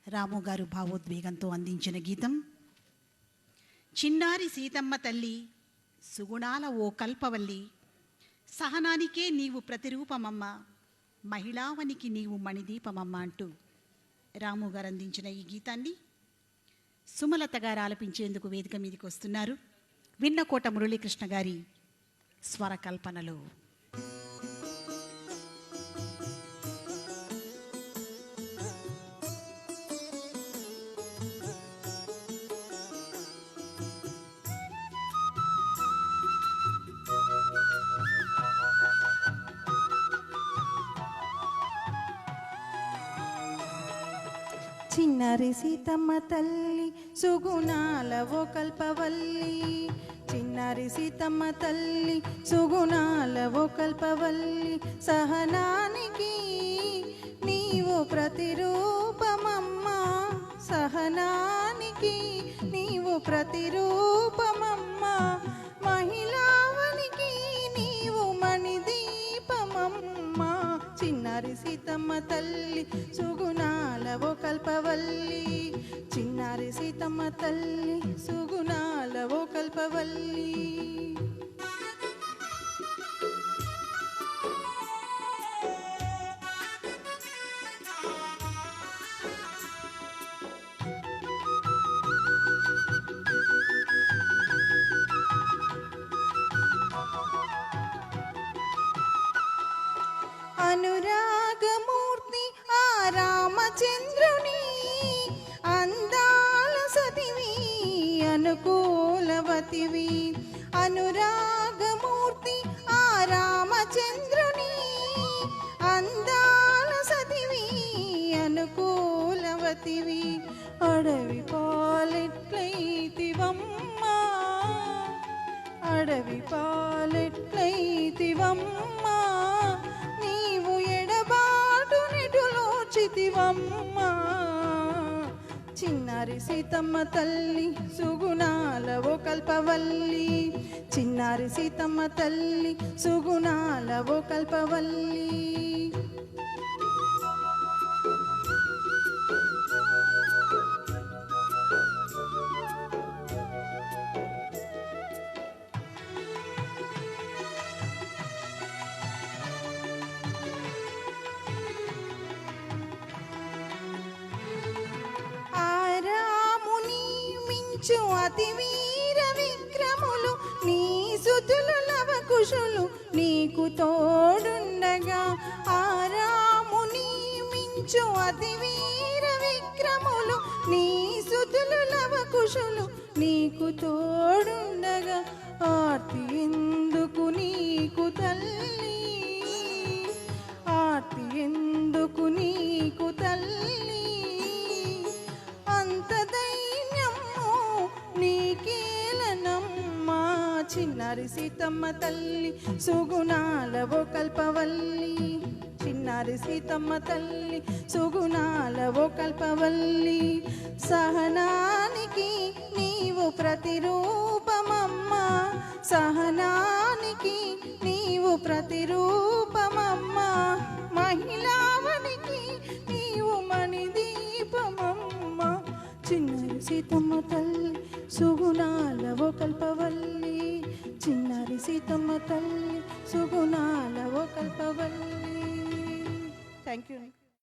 రాము గారు భావోద్వేగంతో అందించిన గీతం. చిన్నారి సీతమ్మ తల్లి, సుగుణాల ఓ కల్పవల్లి, సహనానికే నీవు ప్రతిరూపమమ్మ, మహిళావనికి నీవు మణిదీపమమ్మ అంటూ రాము గారు అందించిన ఈ గీతాన్ని సుమలత గారు ఆలపించేందుకు వేదిక మీదకి వస్తున్నారు. విన్నకోట మురళీకృష్ణ గారి స్వరకల్పనలో. చిన్నారి సీతమ్మ తల్లి, సుగుణాల ఓ కల్పవల్లి, చిన్నారి సీతమ్మ తల్లి, సుగుణాల ఓ కల్పవల్లి, సహనానికి నీవు ప్రతిరూపమమ్మ, సహనానికి నీవు ప్రతిరూపమమ్మ, మహిళావనికి నీవు మణిదీపమమ్మ, చిన్నారి సీతమ్మ తల్లి, సుగుణాల ఓ కల్పవల్లి, చిన్నారి సీతమ్మ తల్లి, సుగుణాల ఓ కల్పవల్లి. అనురాగమూర్తి ఆ రామచంద్రుని అందాల సతివి, అనుకూలవతివి, అనురాగమూర్తి ఆ రామచంద్రుని అందాల సతివి, అనుకూలవతివి, అడవి పాలెట్లయితివమ్మా, అడవి పాలెట్లయితివమ్మా, నీవు ఎడబాటు నెటులోచితివమ్మా, చిన్నారి సీతమ్మ తల్లి, సుగుణాల ఓ కల్పవల్లి, చిన్నారి సీతమ్మ తల్లి, సుగుణాల ఓ కల్పవల్లి. అతి వీర విక్రములు నీ సుతులు లవకుశులు నీకు తోడుండగా, ఆరాముని మించు అతి వీర విక్రములు నీ సుతులు లవకుశులు నీకు తోడుండగా, ఆర్తి ఎందుకు నీకు తల్లి, ఆర్తి ఎందుకు నీకు తల్లి, అంత నీకేలనమ్మా, చిన్నారి సీతమ్మ తల్లి, సుగుణాల ఓ కల్పవల్లి, చిన్నారి సీతమ్మ తల్లి, సుగుణాల ఓ కల్పవల్లి, సహనానికి నీవు ప్రతిరూపమమ్మ, సహనానికి నీవు ప్రతిరూపమమ్మ, మహిళావనికి నీవు మణిదీపమమ్మ, చిన్నారి సీతమ్మ తల్లి, సుగుణాల ఓ కల్పవల్లి, చిన్నారి సీతమ్మ తల్లి, సుగుణాల ఓ కల్పవల్లి. Thank you.